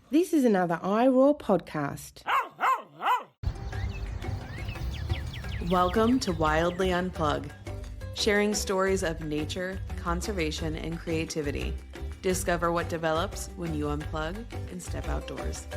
This is another iRaw podcast. Welcome to Wildly Unplug, sharing stories of nature, conservation, and creativity. Discover what develops when you unplug and step outdoors.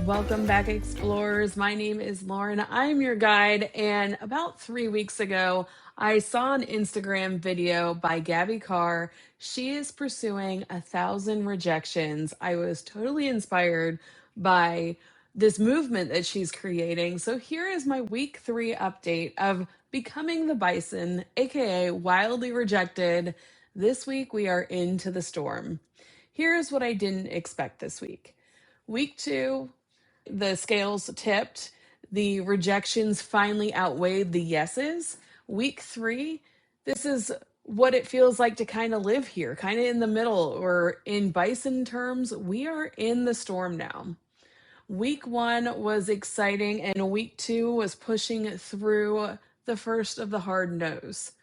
Welcome back, explorers. My name is Lauren. I'm your guide, and about 3 weeks ago, I saw an Instagram video by Gabby Carr. She is pursuing 1,000 rejections. I was totally inspired by this movement that she's creating. So here is my week 3 update of Becoming the Bison, a.k.a. Wildly Rejected. This week, we are into the storm. Here's what I didn't expect this week. Week 2, the scales tipped. The rejections finally outweighed the yeses. Week 3, this is what it feels like to kind of live here, kind of in the middle, or in Bison terms, we are in the storm now. Week 1 was exciting, and week 2 was pushing through the first of the hard no's.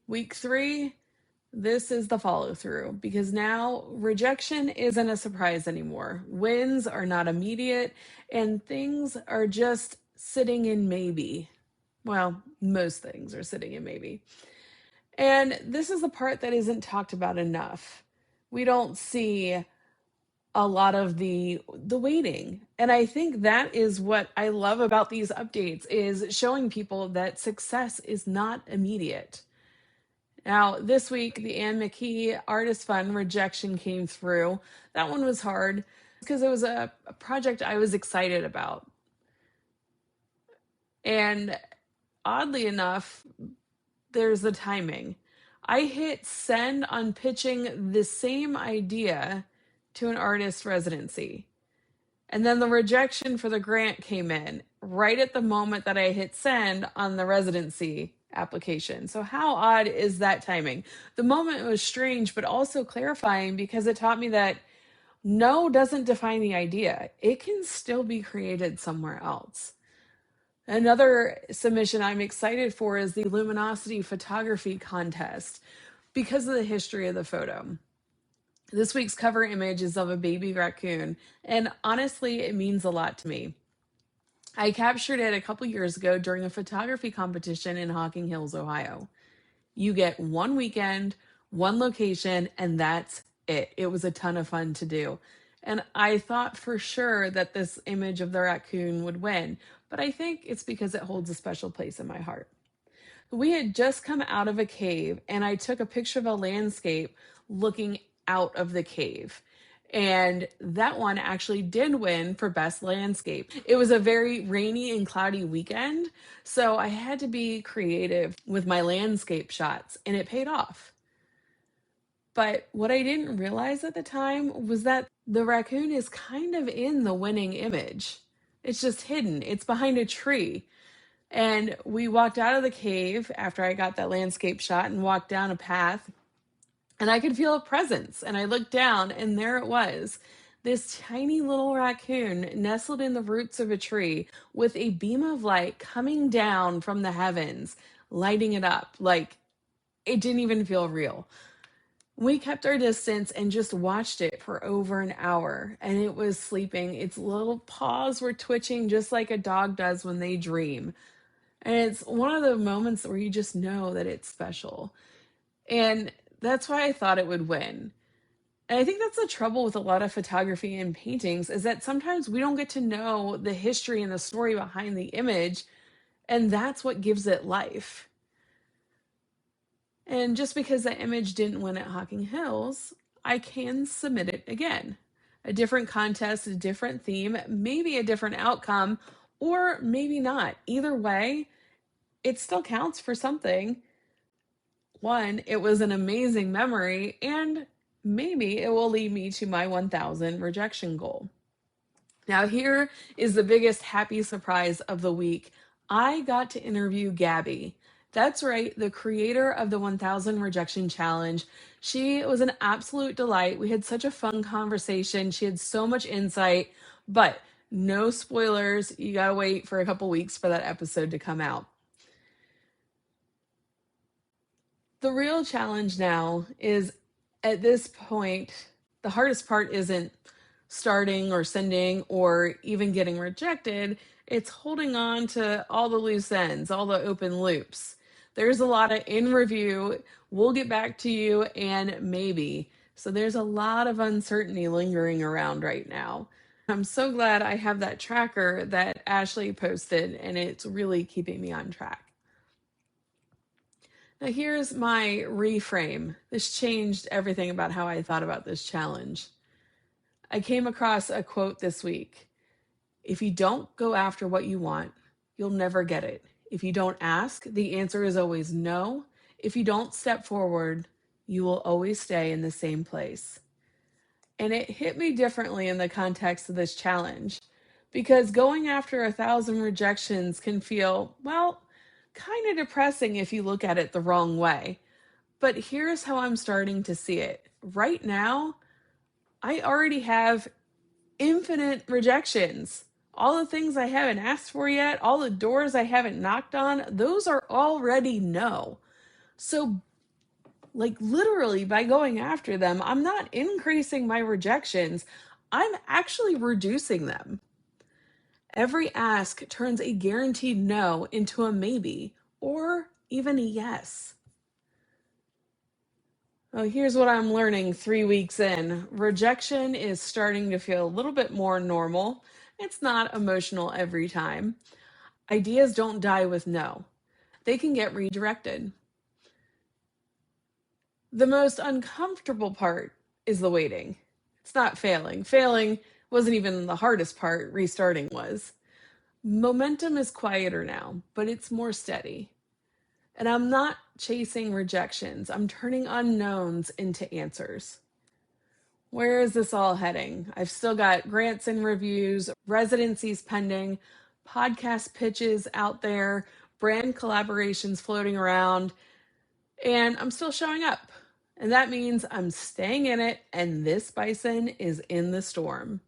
Week 3, this is the follow through, because now rejection isn't a surprise anymore. Wins are not immediate, and things are just sitting in maybe. Well, most things are sitting in maybe. And this is the part that isn't talked about enough. We don't see a lot of the waiting. And I think that is what I love about these updates, is showing people that success is not immediate. Now, this week, the Anne McKee Artist Fund rejection came through. That one was hard because it was a project I was excited about. And oddly enough, there's the timing. I hit send on pitching the same idea to an artist residency. And then the rejection for the grant came in right at the moment that I hit send on the residency application. So how odd is that timing? The moment was strange, but also clarifying, because it taught me that no doesn't define the idea. It can still be created somewhere else. Another submission I'm excited for is the Luminosity Photography Contest because of the history of the photo. This week's cover image is of a baby raccoon, and honestly, it means a lot to me. I captured it a couple years ago during a photography competition in Hocking Hills, Ohio. You get one weekend, one location, and that's it. It was a ton of fun to do. And I thought for sure that this image of the raccoon would win, but I think it's because it holds a special place in my heart. We had just come out of a cave, and I took a picture of a landscape looking out of the cave. And that one actually did win for best landscape. It was a very rainy and cloudy weekend, so I had to be creative with my landscape shots, and it paid off. But what I didn't realize at the time was that the raccoon is kind of in the winning image. It's just hidden. It's behind a tree. And we walked out of the cave after I got that landscape shot and walked down a path, and I could feel a presence. And I looked down, and there it was, this tiny little raccoon nestled in the roots of a tree with a beam of light coming down from the heavens, lighting it up. Like, it didn't even feel real. We kept our distance and just watched it for over an hour, and it was sleeping. Its little paws were twitching just like a dog does when they dream. And it's one of the moments where you just know that it's special. And that's why I thought it would win. And I think that's the trouble with a lot of photography and paintings, is that sometimes we don't get to know the history and the story behind the image, and that's what gives it life. And just because that image didn't win at Hocking Hills, I can submit it again. A different contest, a different theme, maybe a different outcome, or maybe not. Either way, it still counts for something. One, it was an amazing memory, and maybe it will lead me to my 1,000 rejection goal. Now, here is the biggest happy surprise of the week. I got to interview Gabby. That's right, the creator of the 1,000 Rejection Challenge. She was an absolute delight. We had such a fun conversation. She had so much insight, but no spoilers. You gotta wait for a couple weeks for that episode to come out. The real challenge now is, at this point, the hardest part isn't starting or sending or even getting rejected. It's holding on to all the loose ends, all the open loops. There's a lot of in review, we'll get back to you, and maybe. So there's a lot of uncertainty lingering around right now. I'm so glad I have that tracker that Ashley posted, and it's really keeping me on track. Now here's my reframe. This changed everything about how I thought about this challenge. I came across a quote this week. If you don't go after what you want, you'll never get it. If you don't ask, the answer is always no. If you don't step forward, you will always stay in the same place. And it hit me differently in the context of this challenge, because going after 1,000 rejections can feel, well, kind of depressing if you look at it the wrong way. But here's how I'm starting to see it. Right now, I already have infinite rejections. All the things I haven't asked for yet, all the doors I haven't knocked on, those are already no. So, literally by going after them, I'm not increasing my rejections, I'm actually reducing them. Every ask turns a guaranteed no into a maybe, or even a yes. Well, here's what I'm learning 3 weeks in. Rejection is starting to feel a little bit more normal. It's not emotional every time. Ideas don't die with no. They can get redirected. The most uncomfortable part is the waiting. It's not failing. Failing wasn't even the hardest part, restarting was. Momentum is quieter now, but it's more steady. And I'm not chasing rejections. I'm turning unknowns into answers. Where is this all heading? I've still got grants and reviews, residencies pending, podcast pitches out there, brand collaborations floating around, and I'm still showing up. And that means I'm staying in it, and this bison is in the storm.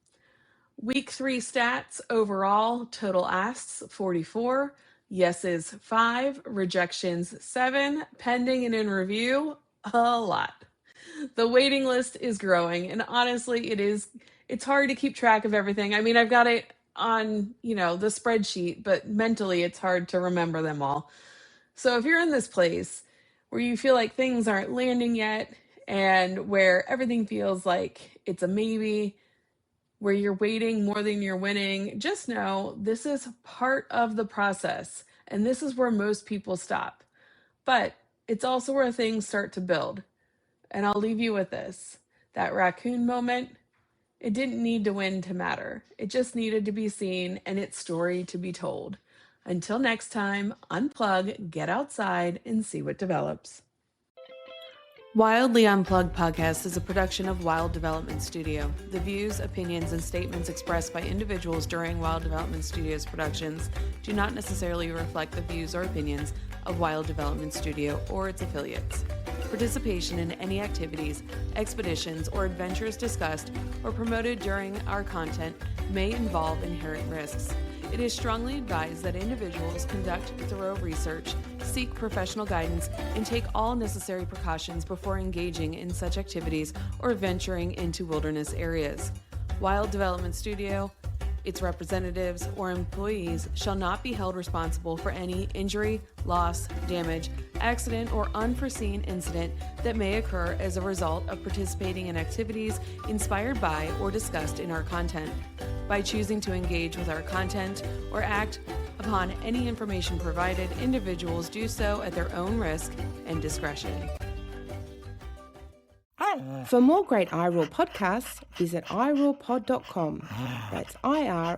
Week 3 stats overall: total asks 44, yeses 5, rejections 7, pending and in review a lot. The waiting list is growing, and honestly, it's hard to keep track of everything. I mean, I've got it on, the spreadsheet, but mentally it's hard to remember them all. So if you're in this place where you feel like things aren't landing yet, and where everything feels like it's a maybe, where you're waiting more than you're winning, just know this is part of the process, and this is where most people stop. But it's also where things start to build. And I'll leave you with this. That raccoon moment, it didn't need to win to matter. It just needed to be seen and its story to be told. Until next time, unplug, get outside, and see what develops. Wildly Unplugged podcast is a production of Wild Development Studio. The views, opinions, and statements expressed by individuals during Wild Development Studio's productions do not necessarily reflect the views or opinions of Wild Development Studio or its affiliates. Participation in any activities, expeditions, or adventures discussed or promoted during our content may involve inherent risks. It is strongly advised that individuals conduct thorough research, seek professional guidance, and take all necessary precautions before engaging in such activities or venturing into wilderness areas. Wild Development Studio, its representatives, or employees shall not be held responsible for any injury, loss, damage, accident, or unforeseen incident that may occur as a result of participating in activities inspired by or discussed in our content. By choosing to engage with our content or act upon any information provided, individuals do so at their own risk and discretion. For more great iRaw podcasts, visit irawpod.com. That's IROARPOD.com.